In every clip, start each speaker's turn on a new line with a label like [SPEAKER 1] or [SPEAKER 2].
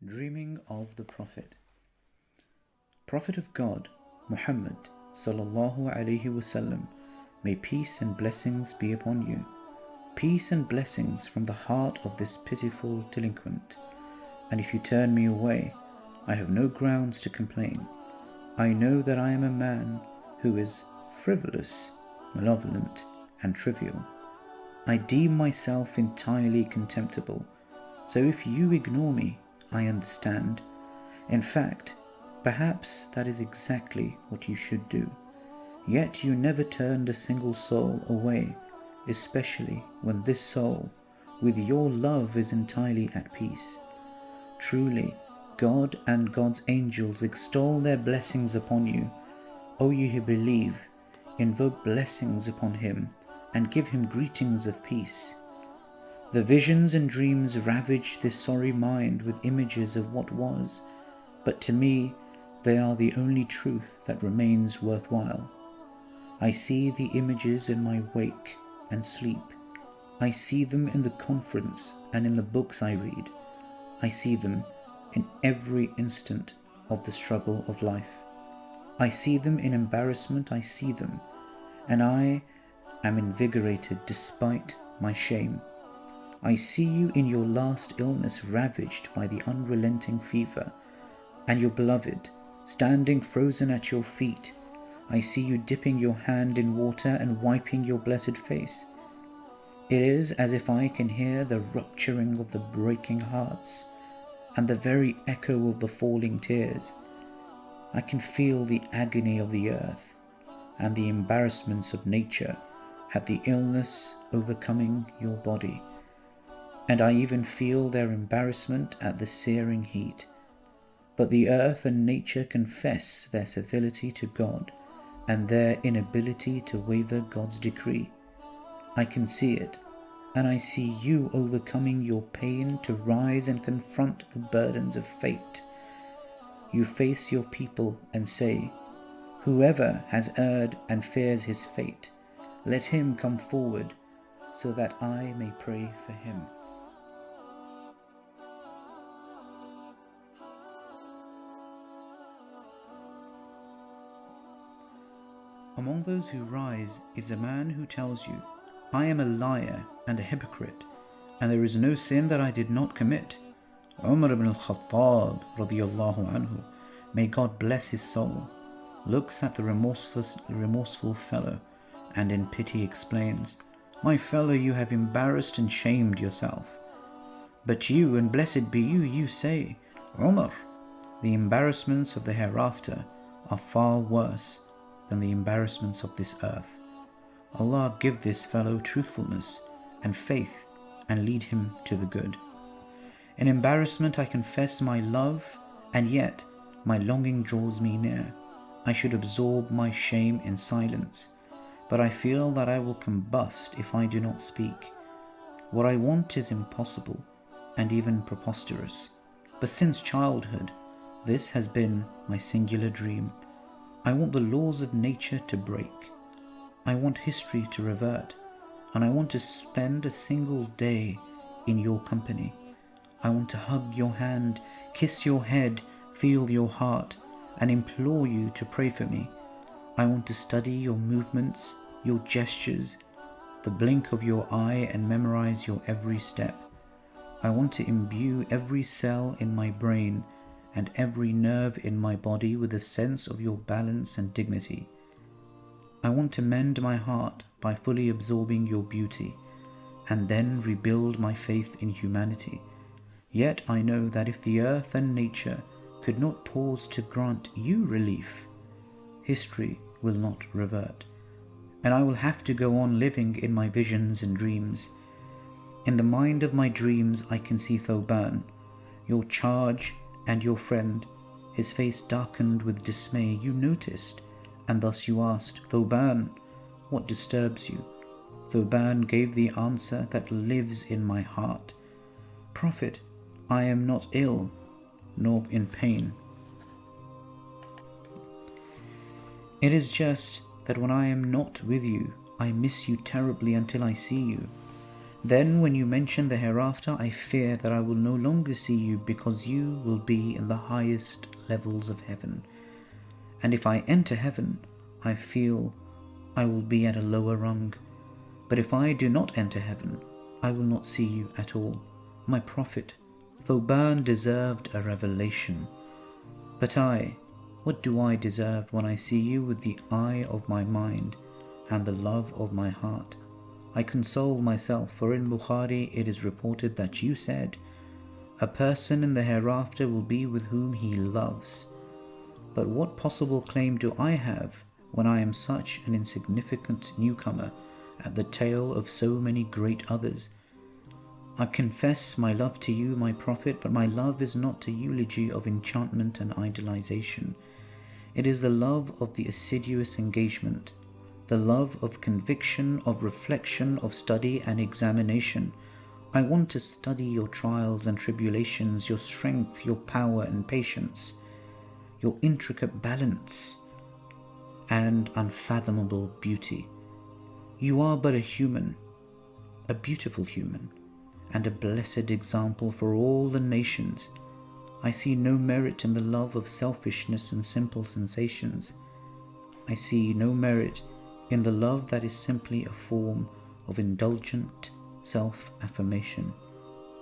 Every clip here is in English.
[SPEAKER 1] Dreaming of the Prophet. Prophet of God, Muhammad sallallahu alaihi wasallam, may peace and blessings be upon you. Peace and blessings from the heart of this pitiful delinquent. And if you turn me away, I have no grounds to complain. I know that I am a man who is frivolous, malevolent, and trivial. I deem myself entirely contemptible. So if you ignore me, I understand. In fact, perhaps that is exactly what you should do. Yet you never turned a single soul away, especially when this soul, with your love, is entirely at peace. Truly, God and God's angels extol their blessings upon you. O ye who believe, invoke blessings upon him and give him greetings of peace. The visions and dreams ravage this sorry mind with images of what was, but to me they are the only truth that remains worthwhile. I see the images in my wake and sleep. I see them in the conference and in the books I read. I see them in every instant of the struggle of life. I see them in embarrassment, I see them, and I am invigorated despite my shame. I see you in your last illness ravaged by the unrelenting fever, and your beloved standing frozen at your feet. I see you dipping your hand in water and wiping your blessed face. It is as if I can hear the rupturing of the breaking hearts and the very echo of the falling tears. I can feel the agony of the earth and the embarrassments of nature at the illness overcoming your body. And I even feel their embarrassment at the searing heat. But the earth and nature confess their civility to God and their inability to waver God's decree. I can see it, and I see you overcoming your pain to rise and confront the burdens of fate. You face your people and say, "Whoever has erred and fears his fate, let him come forward so that I may pray for him." Among those who rise is a man who tells you, "I am a liar and a hypocrite, and there is no sin that I did not commit." Umar ibn al-Khattab radiyallahu anhu, may God bless his soul, looks at the remorseful fellow and in pity explains, "My fellow, you have embarrassed and shamed yourself." But you, and blessed be you, you say, "Umar, the embarrassments of the hereafter are far worse than the embarrassments of this earth. Allah give this fellow truthfulness and faith and lead him to the good. In embarrassment I confess my love, and yet my longing draws me near. I should absorb my shame in silence, but I feel that I will combust if I do not speak. What I want is impossible and even preposterous, but since childhood this has been my singular dream. I want the laws of nature to break. I want history to revert, and I want to spend a single day in your company. I want to hug your hand, kiss your head, feel your heart, and implore you to pray for me. I want to study your movements, your gestures, the blink of your eye, and memorize your every step. I want to imbue every cell in my brain and every nerve in my body with a sense of your balance and dignity. I want to mend my heart by fully absorbing your beauty, and then rebuild my faith in humanity. Yet I know that if the earth and nature could not pause to grant you relief, history will not revert, and I will have to go on living in my visions and dreams. In the mind of my dreams I can see Thoban, your charge and your friend, his face darkened with dismay. You noticed, and thus you asked, "Thoban, what disturbs you?" Thoban gave the answer that lives in my heart, "Prophet, I am not ill, nor in pain. It is just that when I am not with you, I miss you terribly until I see you. Then when you mention the hereafter, I fear that I will no longer see you because you will be in the highest levels of heaven. And if I enter heaven, I feel I will be at a lower rung. But if I do not enter heaven, I will not see you at all. My Prophet, Thoban deserved a revelation. But what do I deserve when I see you with the eye of my mind and the love of my heart? I console myself, for in Bukhari it is reported that you said, a person in the hereafter will be with whom he loves. But what possible claim do I have when I am such an insignificant newcomer at the tail of so many great others? I confess my love to you, my Prophet, but my love is not a eulogy of enchantment and idolization. It is the love of the assiduous engagement, the love of conviction, of reflection, of study and examination. I want to study your trials and tribulations, your strength, your power and patience, your intricate balance and unfathomable beauty. You are but a human, a beautiful human, and a blessed example for all the nations. I see no merit in the love of selfishness and simple sensations. I see no merit in the love that is simply a form of indulgent self-affirmation.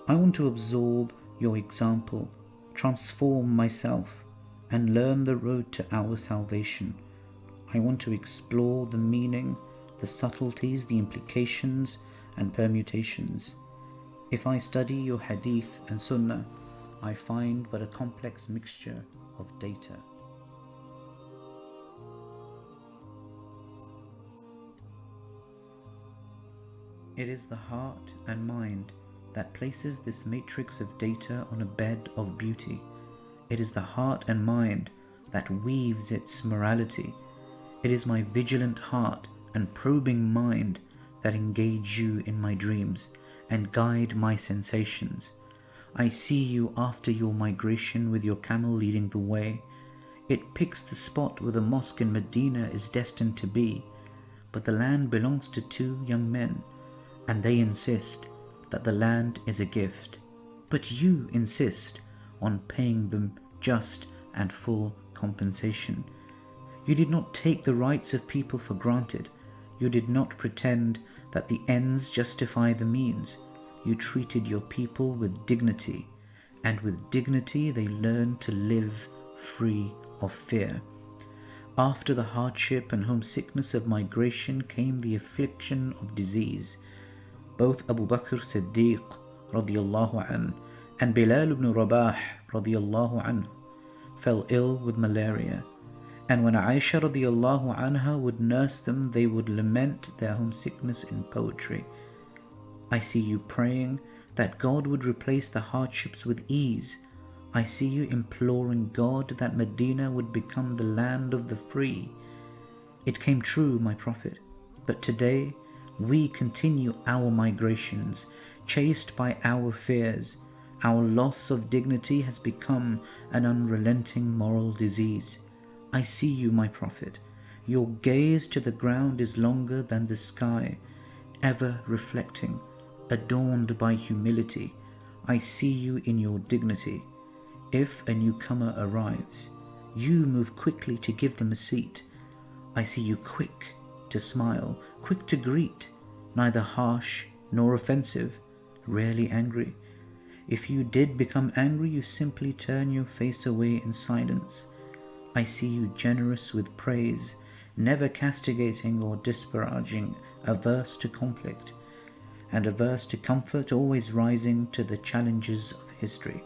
[SPEAKER 1] I want to absorb your example, transform myself, and learn the road to our salvation. I want to explore the meaning, the subtleties, the implications, and permutations. If I study your hadith and sunnah, I find but a complex mixture of data. It is the heart and mind that places this matrix of data on a bed of beauty. It is the heart and mind that weaves its morality. It is my vigilant heart and probing mind that engage you in my dreams and guide my sensations. I see you after your migration with your camel leading the way. It picks the spot where the mosque in Medina is destined to be, but the land belongs to two young men, and they insist that the land is a gift. But you insist on paying them just and full compensation. You did not take the rights of people for granted. You did not pretend that the ends justify the means. You treated your people with dignity, and with dignity they learned to live free of fear. After the hardship and homesickness of migration came the affliction of disease. Both Abu Bakr Siddiq radiyallahu anhu and Bilal ibn Rabah radiyallahu anhu fell ill with malaria, and when Aisha radiyallahu anha would nurse them, they would lament their homesickness in poetry. I see you praying that God would replace the hardships with ease. I see you imploring God that Medina would become the land of the free. It came true, my Prophet, but today we continue our migrations, chased by our fears. Our loss of dignity has become an unrelenting moral disease. I see you, my Prophet. Your gaze to the ground is longer than the sky, ever reflecting, adorned by humility. I see you in your dignity. If a newcomer arrives, you move quickly to give them a seat. I see you quick to smile, quick to greet, neither harsh nor offensive, rarely angry. If you did become angry, you simply turn your face away in silence. I see you generous with praise, never castigating or disparaging, averse to conflict, and averse to comfort, always rising to the challenges of history.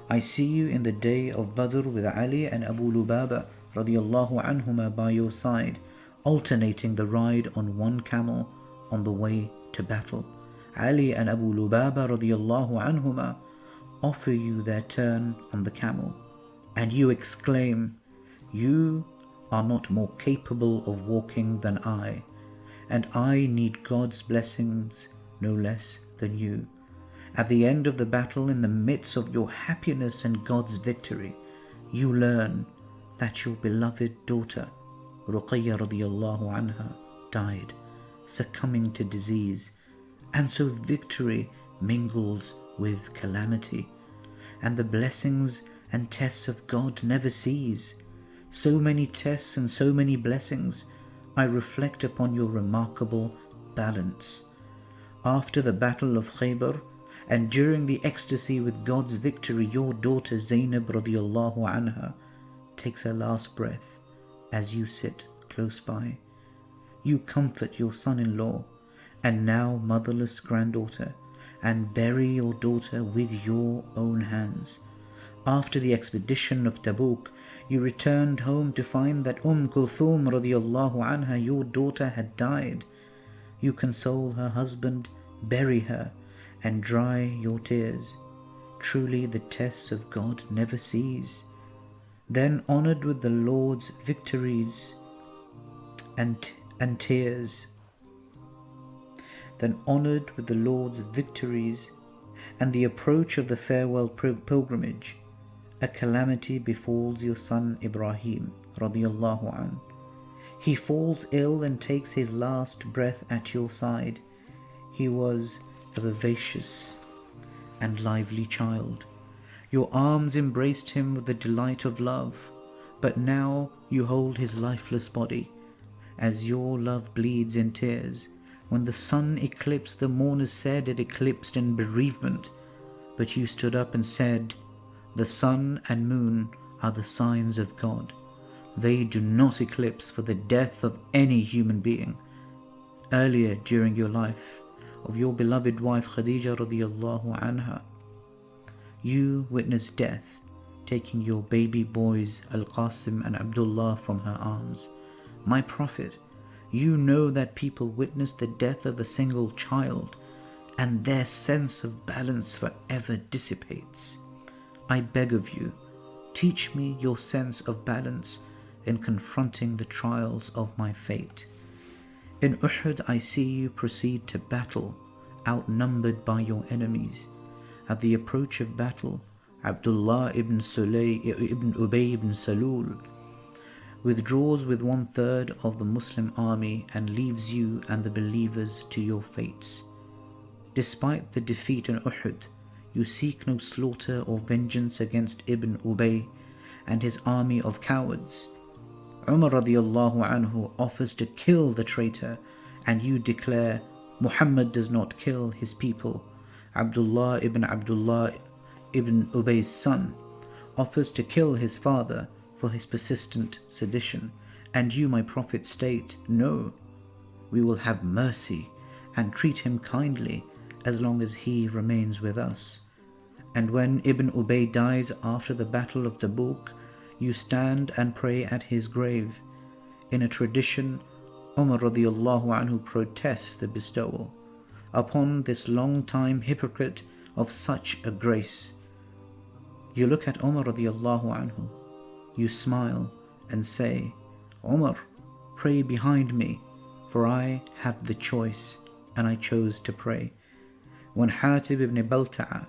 [SPEAKER 1] I see you in the day of Badr with Ali and Abu Lubaba radiyallahu anhuma by your side, alternating the ride on one camel on the way to battle. Ali and Abu Lubaba radiyallahu anhuma offer you their turn on the camel, and you exclaim, "You are not more capable of walking than I, and I need God's blessings no less than you." At the end of the battle, in the midst of your happiness and God's victory, you learn that your beloved daughter, Ruqayya radiyallahu anha, died, succumbing to disease, And so victory mingles with calamity, and the blessings and tests of God never cease. So many tests and so many blessings. I reflect upon your remarkable balance. After the battle of Khaybar, and during the ecstasy with God's victory, your daughter Zainab radiallahu anha takes her last breath as you sit close by. You comfort your son-in-law and now motherless granddaughter, and bury your daughter with your own hands. After the expedition of Tabuk, you returned home to find that Kulthum radiallahu anha, your daughter, had died. You console her husband, bury her, and dry your tears. Truly the tests of God never cease. Then honored with the Lord's victories and tears. Then honored with the Lord's victories and the approach of the farewell pilgrimage, a calamity befalls your son Ibrahim radiallahu an. He falls ill and takes his last breath at your side. He was a vivacious and lively child. Your arms embraced him with the delight of love, but now you hold his lifeless body. As your love bleeds in tears, when the sun eclipsed, the mourners said it eclipsed in bereavement, but you stood up and said, the sun and moon are the signs of God. They do not eclipse for the death of any human being. Earlier during your life of your beloved wife Khadija radiallahu anha, you witnessed death, taking your baby boys Al-Qasim and Abdullah from her arms. My Prophet, you know that people witness the death of a single child, and their sense of balance forever dissipates. I beg of you, teach me your sense of balance in confronting the trials of my fate. In Uhud, I see you proceed to battle, outnumbered by your enemies. At the approach of battle, Abdullah ibn Ubay ibn Salul withdraws with 1/3 of the Muslim army and leaves you and the believers to your fates. Despite the defeat in Uhud, you seek no slaughter or vengeance against Ibn Ubay and his army of cowards. Umar radiallahu anhu offers to kill the traitor, and you declare, Muhammad does not kill his people. Abdullah ibn Ubay's son offers to kill his father for his persistent sedition, and you, my Prophet, state, no, we will have mercy and treat him kindly as long as he remains with us. And when Ibn Ubay dies after the battle of Tabuk, you stand and pray at his grave. In a tradition, Umar radiallahu anhu protests the bestowal upon this long-time hypocrite of such a grace. You look at Umar radiallahu anhu, you smile and say, Umar, pray behind me, for I have the choice, and I chose to pray. When Hatib ibn Balta'a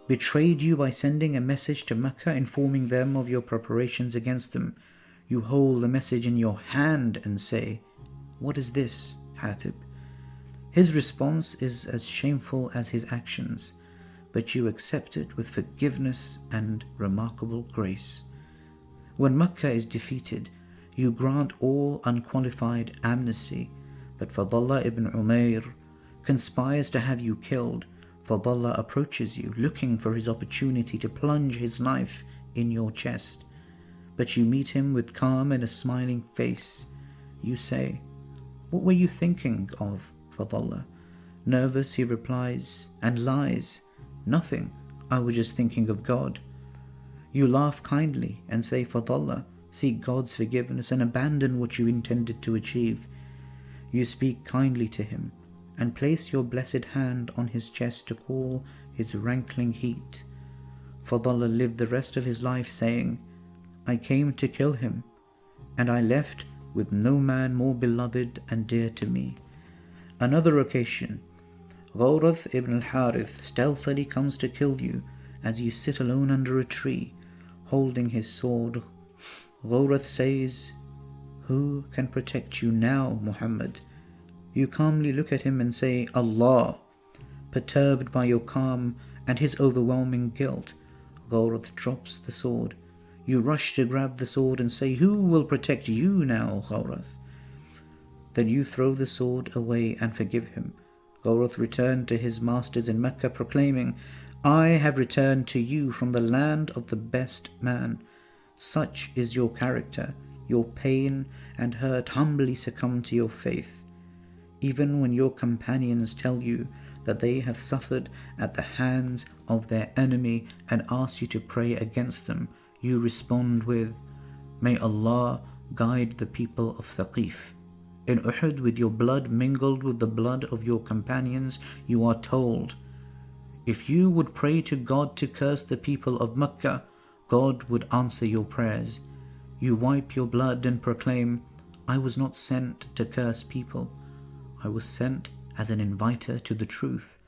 [SPEAKER 1] betrayed you by sending a message to Mecca informing them of your preparations against them, you hold the message in your hand and say, what is this, Hatib? His response is as shameful as his actions, but you accept it with forgiveness and remarkable grace. When Mecca is defeated, you grant all unqualified amnesty, but Fadallah ibn Umayr conspires to have you killed. Fadallah approaches you, looking for his opportunity to plunge his knife in your chest, but you meet him with calm and a smiling face. You say, what were you thinking of, Fadallah? Nervous, he replies, and lies, nothing, I was just thinking of God. You laugh kindly and say, Fadallah, seek God's forgiveness and abandon what you intended to achieve. You speak kindly to him and place your blessed hand on his chest to cool his rankling heat. Fadallah lived the rest of his life saying, I came to kill him, and I left with no man more beloved and dear to me. Another occasion, Ghawrath ibn al-Harith stealthily comes to kill you as you sit alone under a tree, holding his sword. Ghawrath says, who can protect you now, Muhammad? You calmly look at him and say, Allah, perturbed by your calm and his overwhelming guilt. Ghawrath drops the sword. You rush to grab the sword and say, "Who will protect you now, Ghawrath?" Then you throw the sword away and forgive him. Ghawrath returned to his masters in Mecca, proclaiming, "I have returned to you from the land of the best man." Such is your character. Your pain and hurt humbly succumb to your faith. Even when your companions tell you that they have suffered at the hands of their enemy and ask you to pray against them, you respond with, "May Allah guide the people of Thaqif." In Uhud, with your blood mingled with the blood of your companions, you are told, "If you would pray to God to curse the people of Mecca, God would answer your prayers." You wipe your blood and proclaim, "I was not sent to curse people. I was sent as an inviter to the truth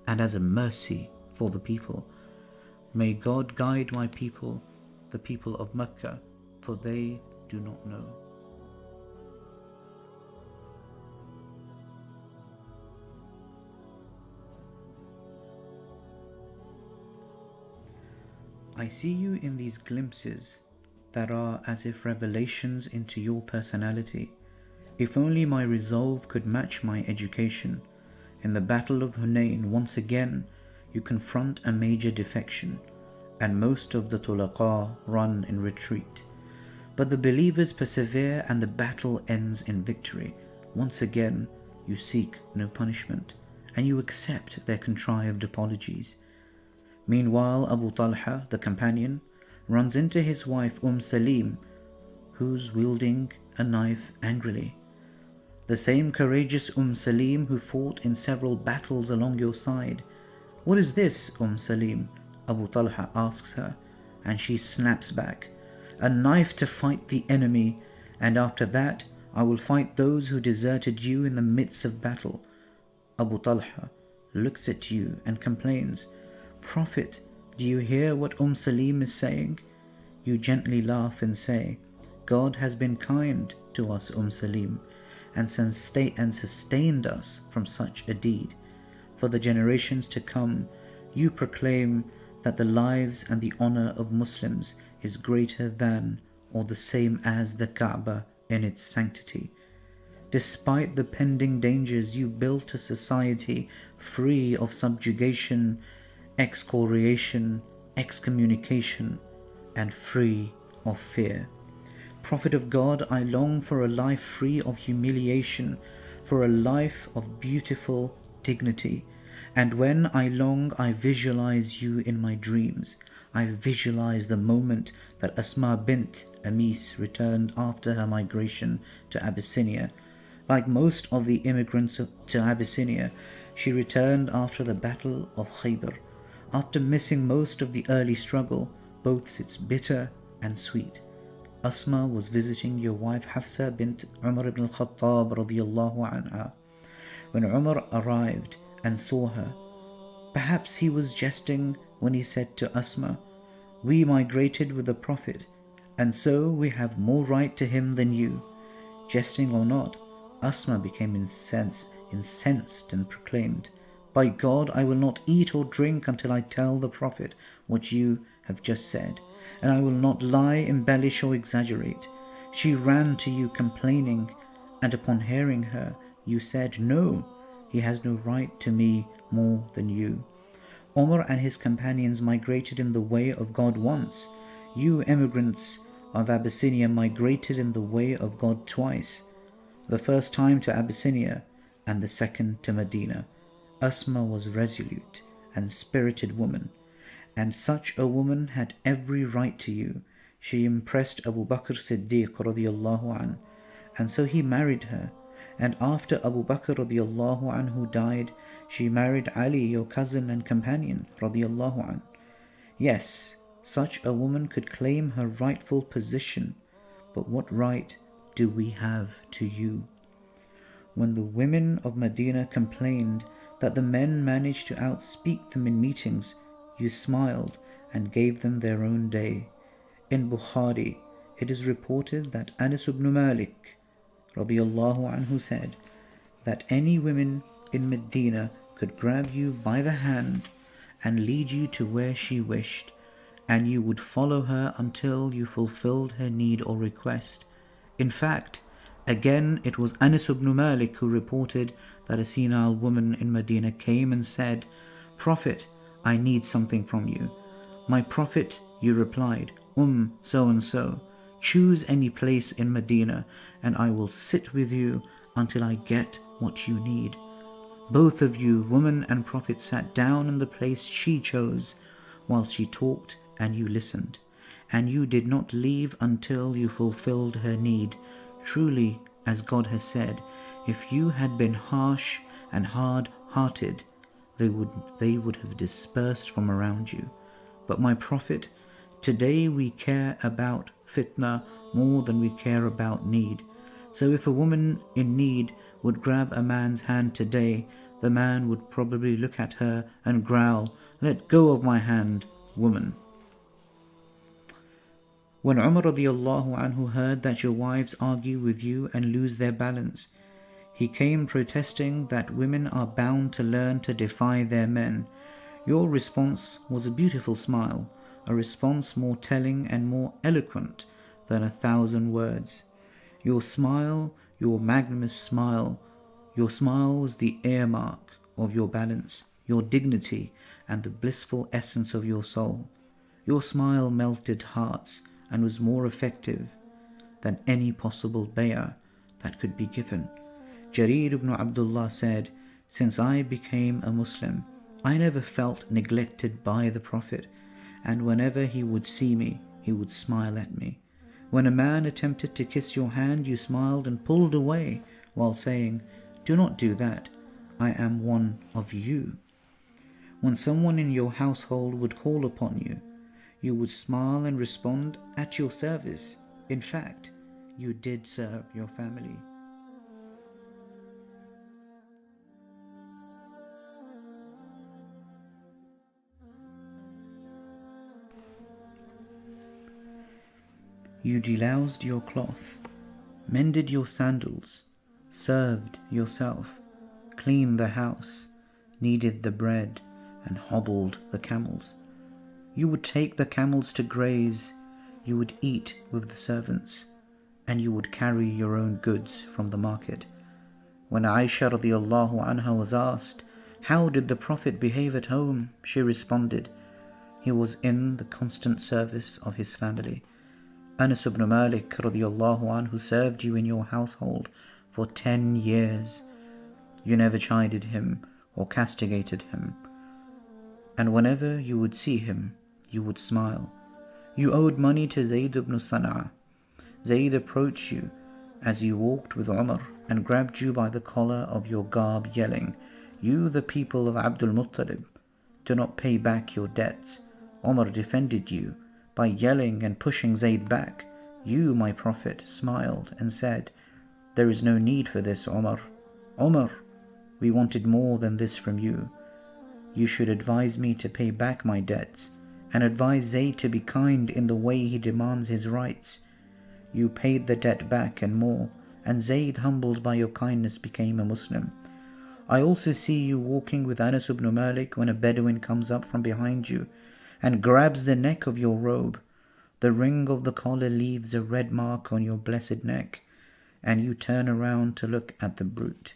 [SPEAKER 1] and as a mercy for the people. May God guide my people, the people of Mecca, for they do not know." I see you in these glimpses that are as if revelations into your personality. If only my resolve could match my education. In the Battle of Hunayn, once again, you confront a major defection, and most of the Tulaqa run in retreat. But the believers persevere and the battle ends in victory. Once again, you seek no punishment, and you accept their contrived apologies. Meanwhile, Abu Talha, the companion, runs into his wife Salim, who's wielding a knife angrily. The same courageous Salim who fought in several battles along your side. "What is this, Salim?" Abu Talha asks her, and she snaps back, "A knife to fight the enemy, and after that I will fight those who deserted you in the midst of battle." Abu Talha looks at you and complains, "Prophet, do you hear what Salim is saying?" You gently laugh and say, "God has been kind to us, Salim, and sustained us from such a deed. For the generations to come, you proclaim that the lives and the honor of Muslims is greater than or the same as the Kaaba in its sanctity. Despite the pending dangers, you built a society free of subjugation, excoriation, excommunication, and free of fear. Prophet of God, I long for a life free of humiliation, for a life of beautiful dignity. And when I long, I visualize you in my dreams. I visualize the moment that Asma bint Amis returned after her migration to Abyssinia. Like most of the immigrants to Abyssinia, she returned after the Battle of Khaybar, after missing most of the early struggle, both its bitter and sweet. Asma was visiting your wife Hafsa bint Umar ibn al-Khattab radiyallahu anha. When Umar arrived and saw her, perhaps he was jesting when he said to Asma, "We migrated with the Prophet, and so we have more right to him than you." Jesting or not, Asma became incensed and proclaimed, "By God, I will not eat or drink until I tell the Prophet what you have just said, and I will not lie, embellish, or exaggerate." She ran to you complaining, and upon hearing her, you said, "No, he has no right to me more than you." Omar and his companions migrated in the way of God once. You emigrants of Abyssinia migrated in the way of God twice. The first time to Abyssinia and the second to Medina. Asma was resolute and spirited woman, and such a woman had every right to you. She impressed Abu Bakr Siddiq radiyallahu an, and so he married her. And after Abu Bakr radiyallahu anhu died, she married Ali, your cousin and companion radiyallahu an. Yes, such a woman could claim her rightful position, but what right do we have to you? When the women of Medina complained that the men managed to outspeak them in meetings, you smiled and gave them their own day. In Bukhari, it is reported that Anas ibn Malik radiyallahu anhu said that any women in Medina could grab you by the hand and lead you to where she wished, and you would follow her until you fulfilled her need or request. In fact, again, it was Anas ibn Malik who reported that a senile woman in Medina came and said, "Prophet, I need something from you." "My Prophet," you replied, so and so, choose any place in Medina and I will sit with you until I get what you need." Both of you, woman and Prophet, sat down in the place she chose while she talked and you listened, and you did not leave until you fulfilled her need. Truly, as God has said, if you had been harsh and hard-hearted, they would have dispersed from around you. But my Prophet, today we care about fitna more than we care about need. So if a woman in need would grab a man's hand today, the man would probably look at her and growl, "Let go of my hand, woman." When Umar radiallahu anhu heard that your wives argue with you and lose their balance, he came protesting that women are bound to learn to defy their men. Your response was a beautiful smile, a response more telling and more eloquent than 1,000 words. Your smile, your magnanimous smile, your smile was the earmark of your balance, your dignity, and the blissful essence of your soul. Your smile melted hearts and was more effective than any possible bay'ah that could be given. Jarir ibn Abdullah said, "Since I became a Muslim, I never felt neglected by the Prophet, and whenever he would see me, he would smile at me. When a man attempted to kiss your hand, you smiled and pulled away while saying, 'Do not do that, I am one of you.' When someone in your household would call upon you, you would smile and respond, 'At your service.' In fact, you did serve your family." You deloused your cloth, mended your sandals, served yourself, cleaned the house, kneaded the bread, and hobbled the camels. You would take the camels to graze, you would eat with the servants, and you would carry your own goods from the market. When Aisha radiallahu anha was asked, "How did the Prophet behave at home?" she responded, "He was in the constant service of his family." Anas ibn Malik radiallahu anhu served you in your household for 10 years. You never chided him or castigated him, and whenever you would see him, you would smile. You owed money to Zayd ibn Sana'a. Zayd approached you as you walked with Umar and grabbed you by the collar of your garb, yelling, "You, the people of Abdul Muttalib, do not pay back your debts." Umar defended you by yelling and pushing Zayd back. You, my Prophet, smiled and said, "There is no need for this, Umar. Umar, we wanted more than this from you. You should advise me to pay back my debts and advise Zayd to be kind in the way he demands his rights. You paid the debt back and more, and Zayd, humbled by your kindness, became a Muslim. I also see you walking with Anas ibn Malik when a Bedouin comes up from behind you and grabs the neck of your robe. The ring of the collar leaves a red mark on your blessed neck, and you turn around to look at the brute.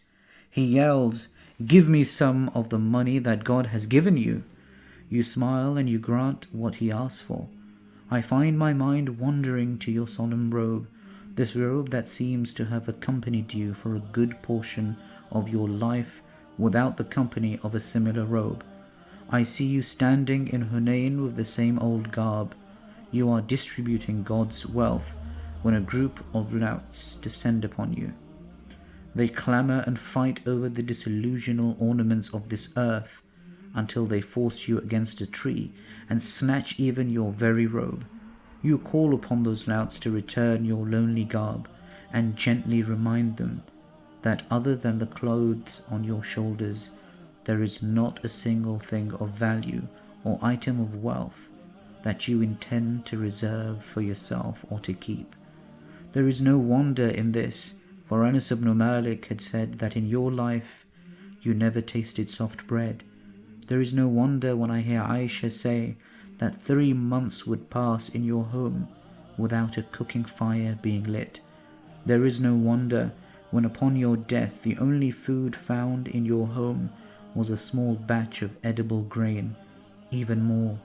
[SPEAKER 1] He yells, 'Give me some of the money that God has given you.' You smile and you grant what he asks for. I find my mind wandering to your solemn robe, this robe that seems to have accompanied you for a good portion of your life without the company of a similar robe. I see you standing in Hunayn with the same old garb. You are distributing God's wealth when a group of louts descend upon you. They clamor and fight over the disillusional ornaments of this earth until they force you against a tree and snatch even your very robe. You call upon those louts to return your lonely garb and gently remind them that other than the clothes on your shoulders, there is not a single thing of value or item of wealth that you intend to reserve for yourself or to keep. There is no wonder in this, for Anas ibn Malik had said that in your life you never tasted soft bread. There is no wonder when I hear Aisha say that 3 months would pass in your home without a cooking fire being lit. There is no wonder when upon your death the only food found in your home was a small batch of edible grain. Even more,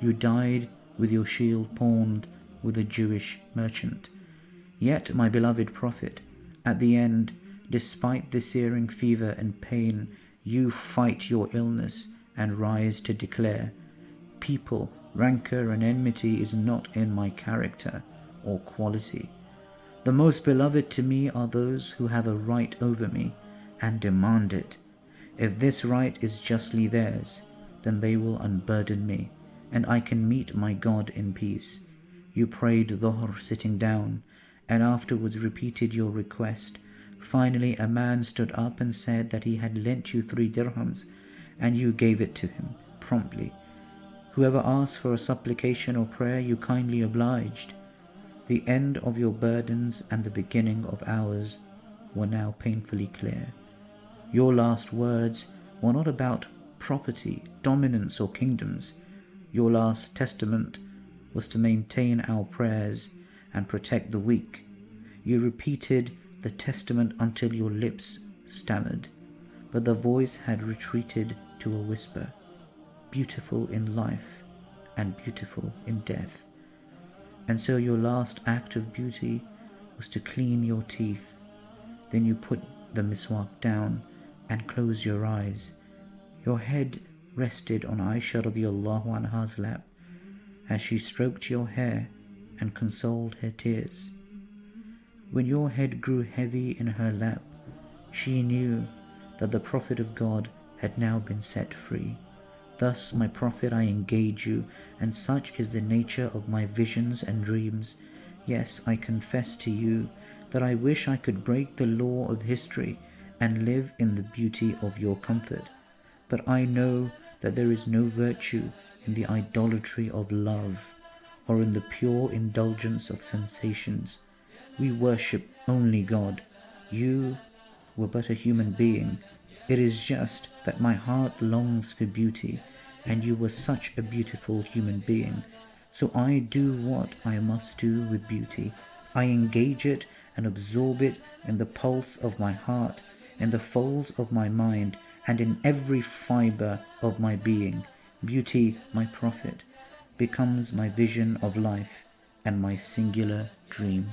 [SPEAKER 1] you died with your shield pawned with a Jewish merchant. Yet, my beloved Prophet, at the end, despite the searing fever and pain, you fight your illness and rise to declare, people, rancor and enmity is not in my character or quality. The most beloved to me are those who have a right over me and demand it. If this right is justly theirs, then they will unburden me, and I can meet my God in peace. You prayed Dhuhr sitting down, and afterwards repeated your request. Finally, a man stood up and said that he had lent you 3 dirhams, and you gave it to him promptly. Whoever asked for a supplication or prayer, you kindly obliged. The end of your burdens and the beginning of ours were now painfully clear. Your last words were not about property, dominance, or kingdoms. Your last testament was to maintain our prayers and protect the weak. You repeated the testament until your lips stammered, but the voice had retreated to a whisper, beautiful in life and beautiful in death. And so your last act of beauty was to clean your teeth. Then you put the miswak down and closed your eyes. Your head rested on Aisha radiallahu anha's lap as she stroked your hair and consoled her tears. When your head grew heavy in her lap, she knew that the Prophet of God had now been set free. Thus, my Prophet, I engage you, and such is the nature of my visions and dreams. Yes, I confess to you that I wish I could break the law of history and live in the beauty of your comfort. But I know that there is no virtue in the idolatry of love or in the pure indulgence of sensations. We worship only God. You were but a human being. It is just that my heart longs for beauty, and you were such a beautiful human being. So I do what I must do with beauty. I engage it and absorb it in the pulse of my heart, in the folds of my mind, and in every fiber of my being. Beauty, my Prophet, becomes my vision of life and my singular dream.